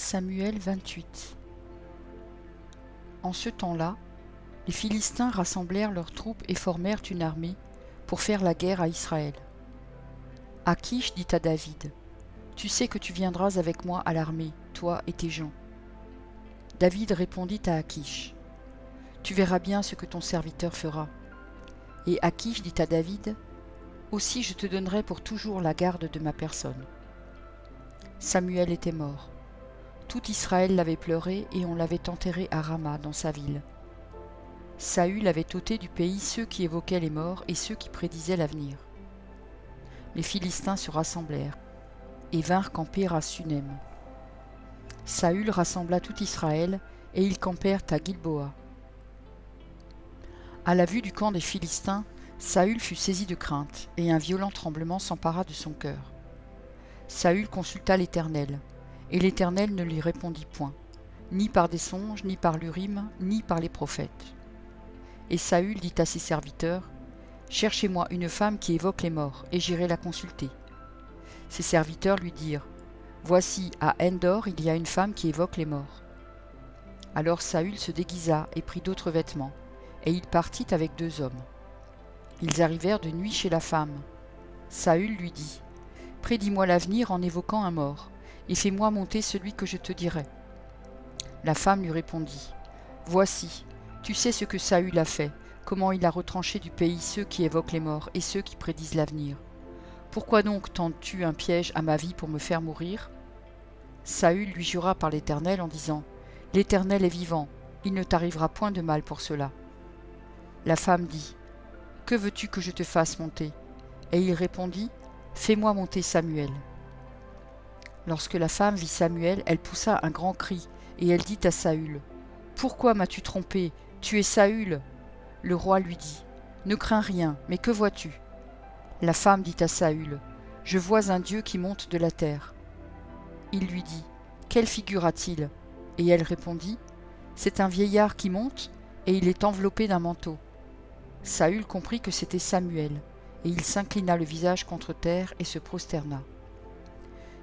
Samuel 28. En ce temps-là, les Philistins rassemblèrent leurs troupes et formèrent une armée pour faire la guerre à Israël. Akish dit à David, « Tu sais que tu viendras avec moi à l'armée, toi et tes gens. » David répondit à Akish, « Tu verras bien ce que ton serviteur fera. » Et Akish dit à David, « Aussi je te donnerai pour toujours la garde de ma personne. » Samuel était mort. Tout Israël l'avait pleuré et on l'avait enterré à Rama dans sa ville. Saül avait ôté du pays ceux qui évoquaient les morts et ceux qui prédisaient l'avenir. Les Philistins se rassemblèrent et vinrent camper à Sunem. Saül rassembla tout Israël et ils campèrent à Gilboa. À la vue du camp des Philistins, Saül fut saisi de crainte et un violent tremblement s'empara de son cœur. Saül consulta l'Éternel, et l'Éternel ne lui répondit point, ni par des songes, ni par l'Urim, ni par les prophètes. Et Saül dit à ses serviteurs, « Cherchez-moi une femme qui évoque les morts, et j'irai la consulter. » Ses serviteurs lui dirent, « Voici, à Endor, il y a une femme qui évoque les morts. » Alors Saül se déguisa et prit d'autres vêtements, et il partit avec 2 hommes. Ils arrivèrent de nuit chez la femme. Saül lui dit, « Prédis-moi l'avenir en évoquant un mort, et fais-moi monter celui que je te dirai. » La femme lui répondit, « Voici, tu sais ce que Saül a fait, comment il a retranché du pays ceux qui évoquent les morts et ceux qui prédisent l'avenir. Pourquoi donc tentes-tu un piège à ma vie pour me faire mourir ?» Saül lui jura par l'Éternel en disant, « L'Éternel est vivant, il ne t'arrivera point de mal pour cela. » La femme dit, « Que veux-tu que je te fasse monter ?» Et il répondit, « Fais-moi monter Samuel. » Lorsque la femme vit Samuel, elle poussa un grand cri, et elle dit à Saül, « Pourquoi m'as-tu trompé? Tu es Saül. » Le roi lui dit, « Ne crains rien, mais que vois-tu » La femme dit à Saül, « Je vois un Dieu qui monte de la terre. » Il lui dit, « Quelle figure a-t-il » Et elle répondit, « C'est un vieillard qui monte, et il est enveloppé d'un manteau. » Saül comprit que c'était Samuel, et il s'inclina le visage contre terre et se prosterna.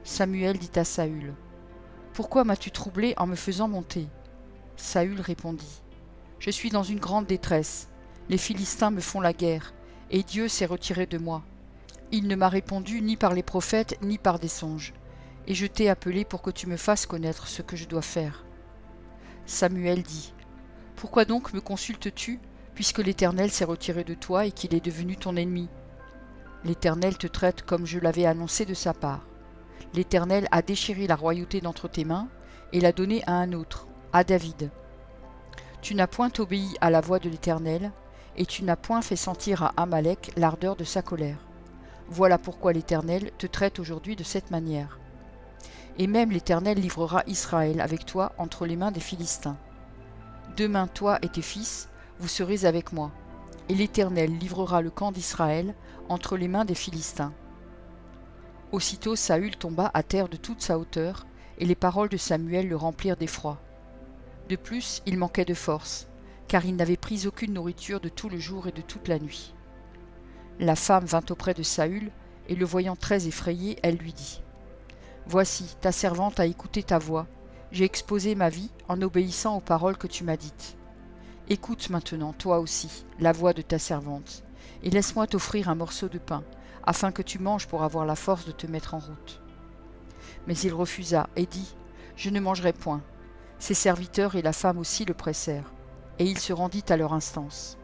Samuel dit à Saül, « Pourquoi m'as-tu troublé en me faisant monter » Saül répondit, « Je suis dans une grande détresse. Les Philistins me font la guerre, et Dieu s'est retiré de moi. Il ne m'a répondu ni par les prophètes, ni par des songes. Et je t'ai appelé pour que tu me fasses connaître ce que je dois faire. » Samuel dit, « Pourquoi donc me consultes-tu, puisque l'Éternel s'est retiré de toi et qu'il est devenu ton ennemi? L'Éternel te traite comme je l'avais annoncé de sa part. L'Éternel a déchiré la royauté d'entre tes mains et l'a donnée à un autre, à David. Tu n'as point obéi à la voix de l'Éternel, et tu n'as point fait sentir à Amalek l'ardeur de sa colère. Voilà pourquoi l'Éternel te traite aujourd'hui de cette manière. Et même l'Éternel livrera Israël avec toi entre les mains des Philistins. Demain, toi et tes fils, vous serez avec moi, et l'Éternel livrera le camp d'Israël entre les mains des Philistins. » Aussitôt Saül tomba à terre de toute sa hauteur, et les paroles de Samuel le remplirent d'effroi. De plus, il manquait de force, car il n'avait pris aucune nourriture de tout le jour et de toute la nuit. La femme vint auprès de Saül, et le voyant très effrayé, elle lui dit, « Voici, ta servante a écouté ta voix, j'ai exposé ma vie en obéissant aux paroles que tu m'as dites. Écoute maintenant, toi aussi, la voix de ta servante, et laisse-moi t'offrir un morceau de pain, afin que tu manges pour avoir la force de te mettre en route. » Mais il refusa et dit, « Je ne mangerai point. » Ses serviteurs et la femme aussi le pressèrent, et il se rendit à leur instance.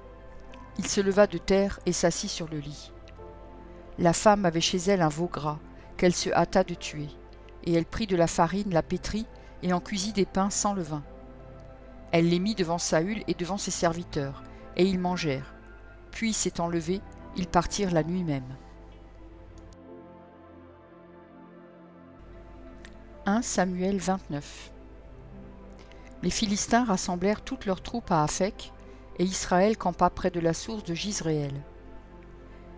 Il se leva de terre et s'assit sur le lit. La femme avait chez elle un veau gras, qu'elle se hâta de tuer, et elle prit de la farine, la pétrit, et en cuisit des pains sans levain. Elle les mit devant Saül et devant ses serviteurs, et ils mangèrent. Puis, s'étant levés, ils partirent la nuit même. 1 Samuel 29. Les Philistins rassemblèrent toutes leurs troupes à Aphek, et Israël campa près de la source de Jizréel.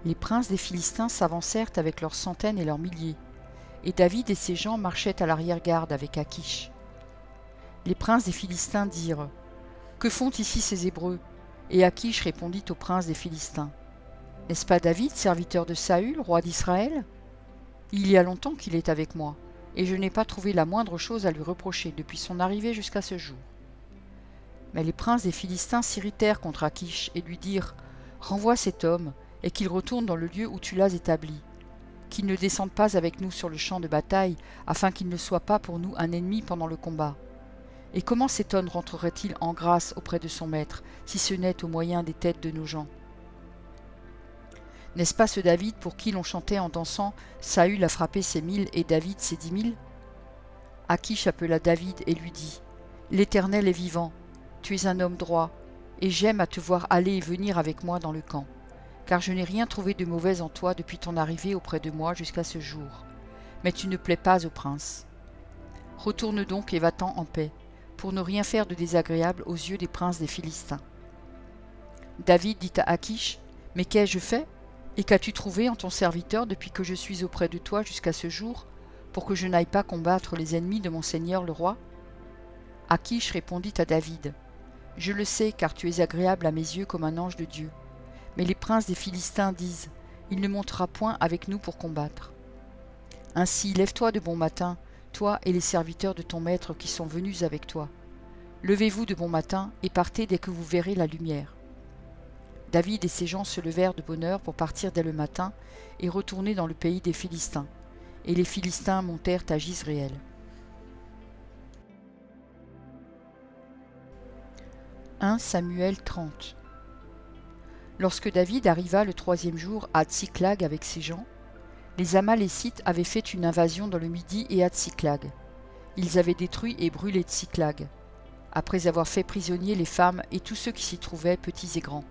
Les princes des Philistins s'avancèrent avec leurs centaines et leurs milliers, et David et ses gens marchaient à l'arrière-garde avec Akish. Les princes des Philistins dirent, « Que font ici ces Hébreux ?» Et Akish répondit aux princes des Philistins, « N'est-ce pas David, serviteur de Saül, roi d'Israël? Il y a longtemps qu'il est avec moi, et je n'ai pas trouvé la moindre chose à lui reprocher depuis son arrivée jusqu'à ce jour. » Mais les princes des Philistins s'irritèrent contre Achish et lui dirent « Renvoie cet homme, et qu'il retourne dans le lieu où tu l'as établi, qu'il ne descende pas avec nous sur le champ de bataille, afin qu'il ne soit pas pour nous un ennemi pendant le combat. Et comment cet homme rentrerait-il en grâce auprès de son maître, si ce n'est au moyen des têtes de nos gens? N'est-ce pas ce David pour qui l'on chantait en dansant « Saül a frappé ses 1000 et David ses 10 000 » Achish appela David et lui dit « L'Éternel est vivant, tu es un homme droit, et j'aime à te voir aller et venir avec moi dans le camp, car je n'ai rien trouvé de mauvais en toi depuis ton arrivée auprès de moi jusqu'à ce jour. Mais tu ne plais pas au prince. Retourne donc et va-t'en en paix, pour ne rien faire de désagréable aux yeux des princes des Philistins. » David dit à Achish, « Mais qu'ai-je fait? Et qu'as-tu trouvé en ton serviteur depuis que je suis auprès de toi jusqu'à ce jour, pour que je n'aille pas combattre les ennemis de mon seigneur le roi ?» Achish répondit à David, « Je le sais, car tu es agréable à mes yeux comme un ange de Dieu. Mais les princes des Philistins disent, il ne montera point avec nous pour combattre. Ainsi, lève-toi de bon matin, toi et les serviteurs de ton maître qui sont venus avec toi. Levez-vous de bon matin et partez dès que vous verrez la lumière. » David et ses gens se levèrent de bonne heure pour partir dès le matin et retourner dans le pays des Philistins. Et les Philistins montèrent à Jizréel. 1 Samuel 30. Lorsque David arriva le 3e jour à Tsiklag avec ses gens, les Amalécites avaient fait une invasion dans le Midi et à Tsiklag. Ils avaient détruit et brûlé Tsiklag, après avoir fait prisonniers les femmes et tous ceux qui s'y trouvaient, petits et grands.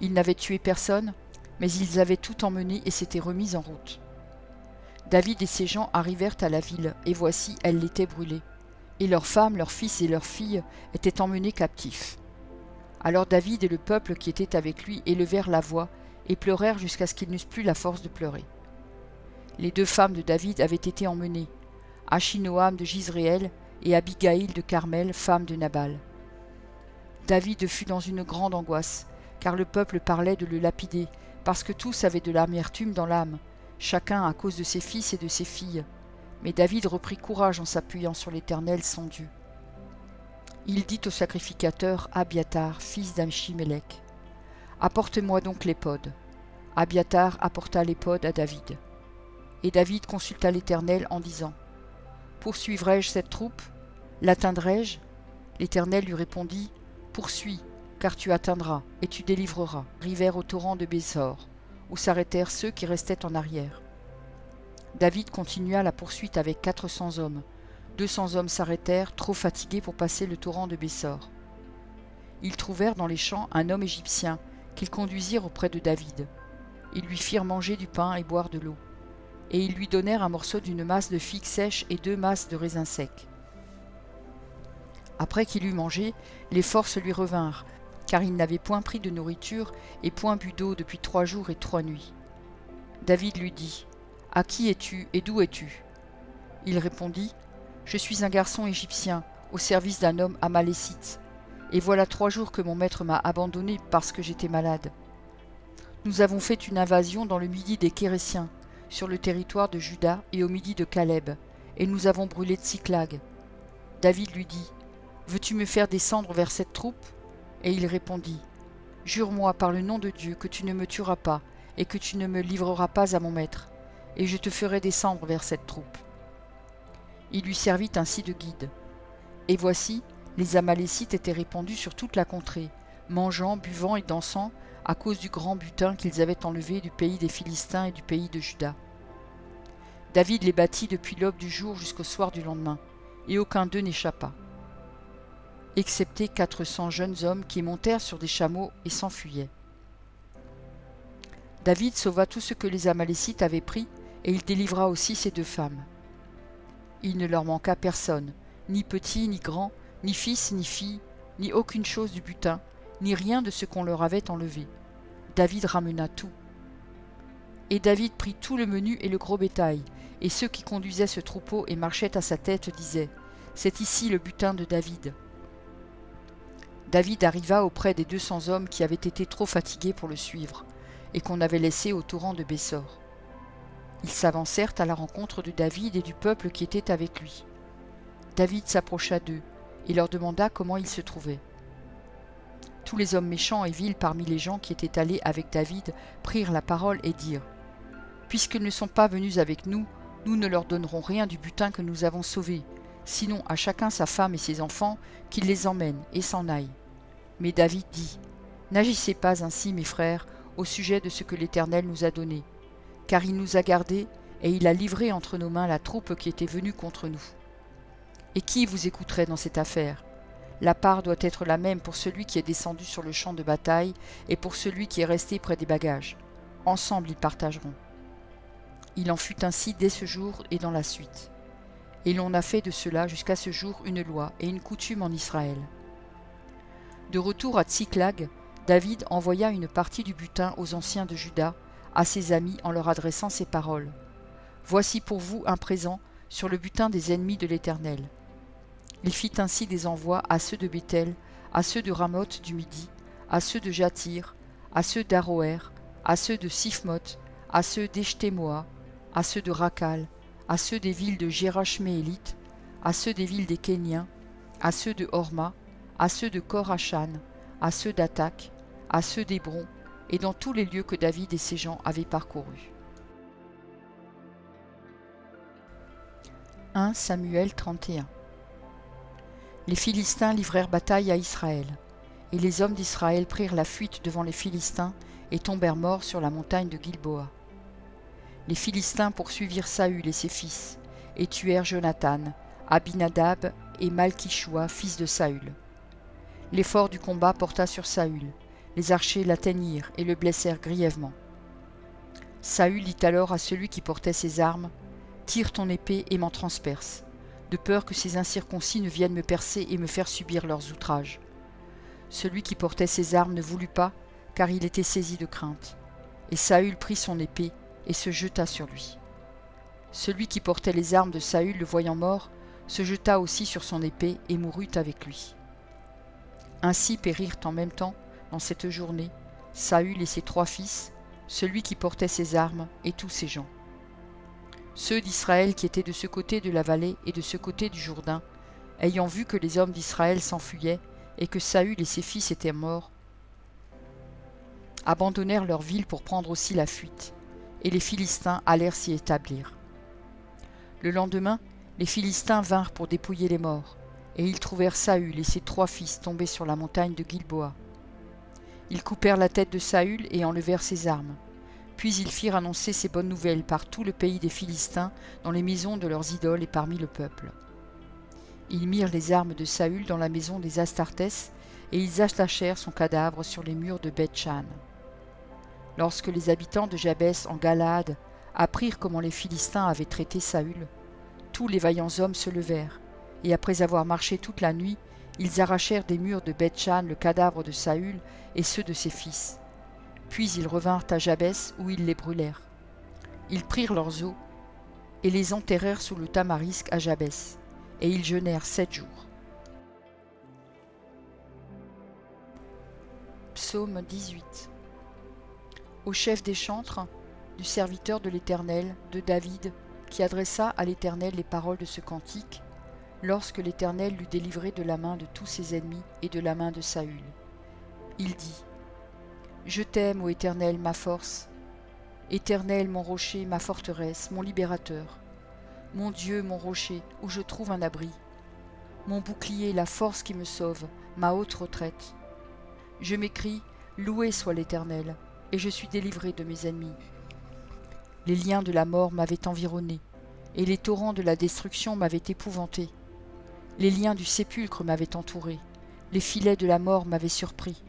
Ils n'avaient tué personne, mais ils avaient tout emmené et s'étaient remis en route. David et ses gens arrivèrent à la ville, et voici, elle l'était brûlée. Et leurs femmes, leurs fils et leurs filles étaient emmenés captifs. Alors David et le peuple qui était avec lui élevèrent la voix et pleurèrent jusqu'à ce qu'ils n'eussent plus la force de pleurer. Les 2 femmes de David avaient été emmenées, Achinoam de Jizréel et Abigaïl de Carmel, femme de Nabal. David fut dans une grande angoisse, car le peuple parlait de le lapider, parce que tous avaient de l'amertume dans l'âme, chacun à cause de ses fils et de ses filles. Mais David reprit courage en s'appuyant sur l'Éternel son Dieu. Il dit au sacrificateur Abiatar, fils d'Achimélec, « Apporte-moi donc l'éphod. » Abiatar apporta l'éphod à David. Et David consulta l'Éternel en disant, « Poursuivrai-je cette troupe? L'atteindrai-je » L'Éternel lui répondit, « Poursuis, car tu atteindras, et tu délivreras. » Arrivèrent au torrent de Bésor, où s'arrêtèrent ceux qui restaient en arrière. David continua la poursuite avec 400 hommes. 200 hommes s'arrêtèrent, trop fatigués pour passer le torrent de Bésor. Ils trouvèrent dans les champs un homme égyptien, qu'ils conduisirent auprès de David. Ils lui firent manger du pain et boire de l'eau. Et ils lui donnèrent un morceau d'une masse de figues sèches et 2 masses de raisins secs. Après qu'il eut mangé, les forces lui revinrent, car il n'avait point pris de nourriture et point bu d'eau depuis 3 jours et 3 nuits. David lui dit, « À qui es-tu et d'où es-tu » Il répondit, « Je suis un garçon égyptien, au service d'un homme amalécite, et voilà 3 jours que mon maître m'a abandonné parce que j'étais malade. Nous avons fait une invasion dans le midi des Kéréciens, sur le territoire de Juda et au midi de Caleb, et nous avons brûlé Tsiklag. » David lui dit, « Veux-tu me faire descendre vers cette troupe » Et il répondit, « Jure-moi par le nom de Dieu que tu ne me tueras pas et que tu ne me livreras pas à mon maître, et je te ferai descendre vers cette troupe. » Il lui servit ainsi de guide. Et voici, les Amalécites étaient répandus sur toute la contrée, mangeant, buvant et dansant, à cause du grand butin qu'ils avaient enlevé du pays des Philistins et du pays de Juda. David les battit depuis l'aube du jour jusqu'au soir du lendemain, et aucun d'eux n'échappa, excepté 400 jeunes hommes qui montèrent sur des chameaux et s'enfuyaient. David sauva tout ce que les Amalécites avaient pris, et il délivra aussi ces 2 femmes. Il ne leur manqua personne, ni petit ni grand, ni fils ni fille, ni aucune chose du butin, ni rien de ce qu'on leur avait enlevé. David ramena tout. Et David prit tout le menu et le gros bétail, et ceux qui conduisaient ce troupeau et marchaient à sa tête disaient, « C'est ici le butin de David. » David arriva auprès des 200 hommes qui avaient été trop fatigués pour le suivre, et qu'on avait laissés au torrent de Bésor. Ils s'avancèrent à la rencontre de David et du peuple qui était avec lui. David s'approcha d'eux et leur demanda comment ils se trouvaient. Tous les hommes méchants et vils parmi les gens qui étaient allés avec David prirent la parole et dirent : « Puisqu'ils ne sont pas venus avec nous, nous ne leur donnerons rien du butin que nous avons sauvé, sinon à chacun sa femme et ses enfants, qu'ils les emmènent et s'en aillent. » Mais David dit : « N'agissez pas ainsi, mes frères, au sujet de ce que l'Éternel nous a donné, car il nous a gardés et il a livré entre nos mains la troupe qui était venue contre nous. Et qui vous écouterait dans cette affaire ? La part doit être la même pour celui qui est descendu sur le champ de bataille et pour celui qui est resté près des bagages. Ensemble ils partageront. » Il en fut ainsi dès ce jour et dans la suite. Et l'on a fait de cela jusqu'à ce jour une loi et une coutume en Israël. De retour à Tsiklag, David envoya une partie du butin aux anciens de Juda, à ses amis en leur adressant ces paroles : « Voici pour vous un présent sur le butin des ennemis de l'Éternel. » Il fit ainsi des envois à ceux de Béthel, à ceux de Ramoth du Midi, à ceux de Jatir, à ceux d'Aroër, à ceux de Siphmoth, à ceux d'Eshtemoa, à ceux de Rakal, à ceux des villes de Jérachméélite, à ceux des villes des Kéniens, à ceux de Horma, à ceux de Korachan, à ceux d'Atak, à ceux d'Hébron, et dans tous les lieux que David et ses gens avaient parcourus. 1 Samuel 31. Les Philistins livrèrent bataille à Israël, et les hommes d'Israël prirent la fuite devant les Philistins et tombèrent morts sur la montagne de Gilboa. Les Philistins poursuivirent Saül et ses fils, et tuèrent Jonathan, Abinadab et Malkishua, fils de Saül. L'effort du combat porta sur Saül, les archers l'atteignirent et le blessèrent grièvement. Saül dit alors à celui qui portait ses armes : « Tire ton épée et m'en transperce, de peur que ces incirconcis ne viennent me percer et me faire subir leurs outrages. » Celui qui portait ses armes ne voulut pas, car il était saisi de crainte. Et Saül prit son épée et se jeta sur lui. Celui qui portait les armes de Saül, le voyant mort, se jeta aussi sur son épée et mourut avec lui. Ainsi périrent en même temps, dans cette journée, Saül et ses 3 fils, celui qui portait ses armes et tous ses gens. Ceux d'Israël qui étaient de ce côté de la vallée et de ce côté du Jourdain, ayant vu que les hommes d'Israël s'enfuyaient et que Saül et ses fils étaient morts, abandonnèrent leur ville pour prendre aussi la fuite, et les Philistins allèrent s'y établir. Le lendemain, les Philistins vinrent pour dépouiller les morts, et ils trouvèrent Saül et ses 3 fils tombés sur la montagne de Gilboa. Ils coupèrent la tête de Saül et enlevèrent ses armes. Puis ils firent annoncer ces bonnes nouvelles par tout le pays des Philistins, dans les maisons de leurs idoles et parmi le peuple. Ils mirent les armes de Saül dans la maison des Astartés, et ils attachèrent son cadavre sur les murs de Beth-Shan. Lorsque les habitants de Jabès en Galaad apprirent comment les Philistins avaient traité Saül, tous les vaillants hommes se levèrent, et après avoir marché toute la nuit, ils arrachèrent des murs de Beth-Shan le cadavre de Saül et ceux de ses fils. Puis ils revinrent à Jabès où ils les brûlèrent. Ils prirent leurs os et les enterrèrent sous le tamarisc à Jabès, et ils jeûnèrent 7 jours. Psaume 18. Au chef des chantres, du serviteur de l'Éternel, de David, qui adressa à l'Éternel les paroles de ce cantique, lorsque l'Éternel l'eut délivré de la main de tous ses ennemis et de la main de Saül. Il dit : Je t'aime, ô Éternel, ma force, Éternel, mon rocher, ma forteresse, mon libérateur, mon Dieu, mon rocher, où je trouve un abri, mon bouclier, la force qui me sauve, ma haute retraite. Je m'écrie : Loué soit l'Éternel, et je suis délivré de mes ennemis. Les liens de la mort m'avaient environné, et les torrents de la destruction m'avaient épouvanté. Les liens du sépulcre m'avaient entouré, les filets de la mort m'avaient surpris.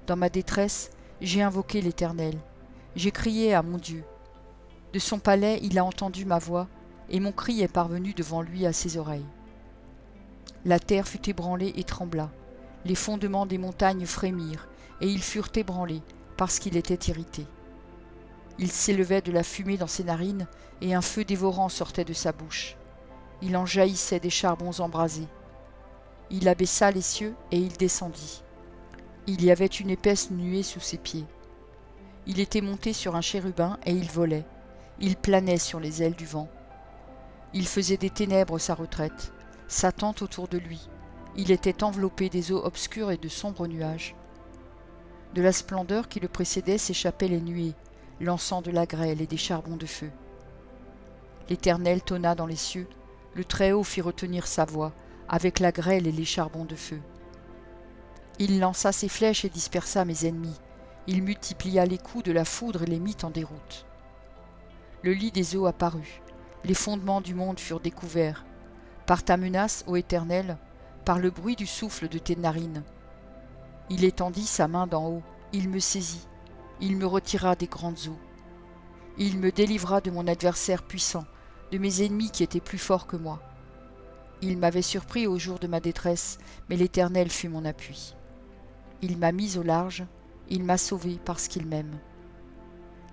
Dans ma détresse, j'ai invoqué l'Éternel, j'ai crié à mon Dieu. De son palais, il a entendu ma voix, et mon cri est parvenu devant lui à ses oreilles. La terre fut ébranlée et trembla, les fondements des montagnes frémirent, et ils furent ébranlés, parce qu'il était irrité. Il s'élevait de la fumée dans ses narines, et un feu dévorant sortait de sa bouche. Il en jaillissait des charbons embrasés. Il abaissa les cieux, et il descendit. Il y avait une épaisse nuée sous ses pieds. Il était monté sur un chérubin, et il volait. Il planait sur les ailes du vent. Il faisait des ténèbres sa retraite, sa tente autour de lui. Il était enveloppé des eaux obscures et de sombres nuages. De la splendeur qui le précédait s'échappaient les nuées, lançant de la grêle et des charbons de feu. L'Éternel tonna dans les cieux, le Très-Haut fit retenir sa voix, avec la grêle et les charbons de feu. Il lança ses flèches et dispersa mes ennemis. Il multiplia les coups de la foudre et les mit en déroute. Le lit des eaux apparut. Les fondements du monde furent découverts. Par ta menace, ô Éternel, par le bruit du souffle de tes narines. Il étendit sa main d'en haut. Il me saisit. Il me retira des grandes eaux. Il me délivra de mon adversaire puissant, de mes ennemis qui étaient plus forts que moi. Il m'avait surpris au jour de ma détresse, mais l'Éternel fut mon appui. Il m'a mis au large, il m'a sauvé parce qu'il m'aime.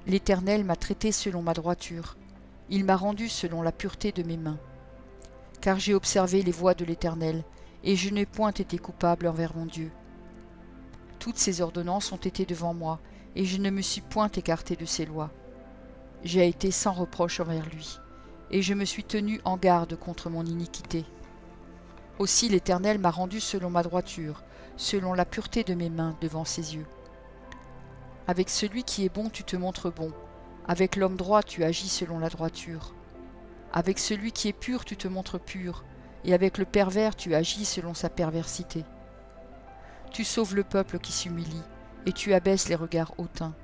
L'Éternel m'a traité selon ma droiture, il m'a rendu selon la pureté de mes mains. Car j'ai observé les voies de l'Éternel, et je n'ai point été coupable envers mon Dieu. Toutes ses ordonnances ont été devant moi, et je ne me suis point écarté de ses lois. J'ai été sans reproche envers lui, et je me suis tenu en garde contre mon iniquité. Aussi l'Éternel m'a rendu selon ma droiture, selon la pureté de mes mains devant ses yeux. Avec celui qui est bon tu te montres bon, avec l'homme droit tu agis selon la droiture. Avec celui qui est pur tu te montres pur, et avec le pervers tu agis selon sa perversité. Tu sauves le peuple qui s'humilie, et tu abaisses les regards hautains.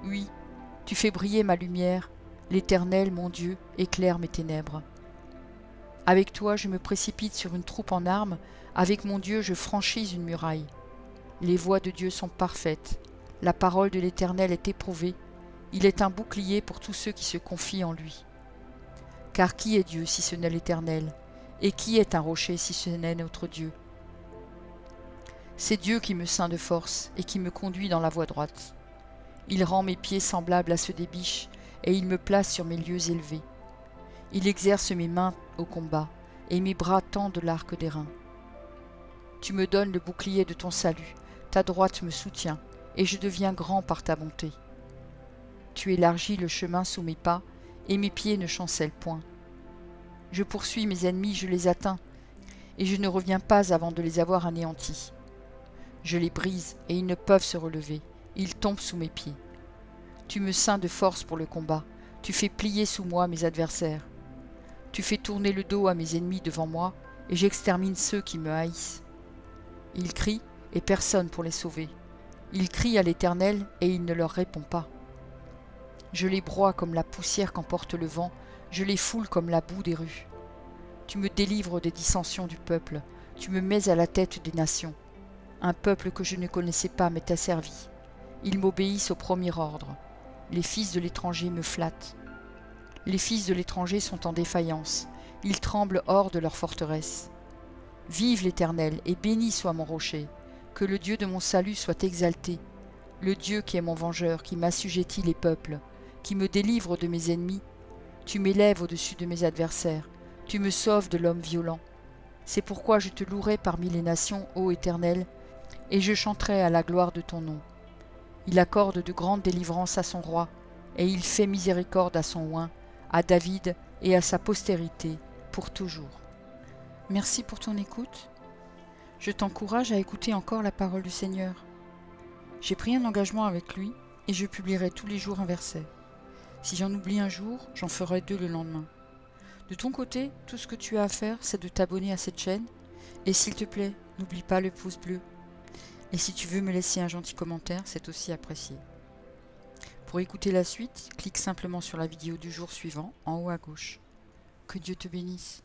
Oui, tu fais briller ma lumière, l'Éternel, mon Dieu, éclaire mes ténèbres. Avec toi je me précipite sur une troupe en armes, avec mon Dieu je franchis une muraille. Les voies de Dieu sont parfaites, la parole de l'Éternel est éprouvée, il est un bouclier pour tous ceux qui se confient en lui. Car qui est Dieu si ce n'est l'Éternel, et qui est un rocher si ce n'est notre Dieu? C'est Dieu qui me ceint de force et qui me conduit dans la voie droite. Il rend mes pieds semblables à ceux des biches, et il me place sur mes lieux élevés. Il exerce mes mains au combat, et mes bras tendent l'arc d'airain. Tu me donnes le bouclier de ton salut, ta droite me soutient, et je deviens grand par ta bonté. Tu élargis le chemin sous mes pas, et mes pieds ne chancellent point. Je poursuis mes ennemis, je les atteins, et je ne reviens pas avant de les avoir anéantis. Je les brise, et ils ne peuvent se relever, ils tombent sous mes pieds. Tu me ceins de force pour le combat, tu fais plier sous moi mes adversaires. Tu fais tourner le dos à mes ennemis devant moi, et j'extermine ceux qui me haïssent. Ils crient, et personne pour les sauver. Ils crient à l'Éternel, et il ne leur répond pas. Je les broie comme la poussière qu'emporte le vent, je les foule comme la boue des rues. Tu me délivres des dissensions du peuple, tu me mets à la tête des nations. Un peuple que je ne connaissais pas m'est asservi. Ils m'obéissent au premier ordre. Les fils de l'étranger me flattent. Les fils de l'étranger sont en défaillance. Ils tremblent hors de leur forteresse. Vive l'Éternel, et béni soit mon rocher. Que le Dieu de mon salut soit exalté. Le Dieu qui est mon vengeur, qui m'assujettit les peuples, qui me délivre de mes ennemis. Tu m'élèves au-dessus de mes adversaires. Tu me sauves de l'homme violent. C'est pourquoi je te louerai parmi les nations, ô Éternel, et je chanterai à la gloire de ton nom. Il accorde de grandes délivrances à son roi, et il fait miséricorde à son oint, à David et à sa postérité, pour toujours. Merci pour ton écoute. Je t'encourage à écouter encore la parole du Seigneur. J'ai pris un engagement avec lui, et je publierai tous les jours un verset. Si j'en oublie un jour, j'en ferai 2 le lendemain. De ton côté, tout ce que tu as à faire, c'est de t'abonner à cette chaîne, et s'il te plaît, n'oublie pas le pouce bleu. Et si tu veux me laisser un gentil commentaire, c'est aussi apprécié. Pour écouter la suite, clique simplement sur la vidéo du jour suivant, en haut à gauche. Que Dieu te bénisse.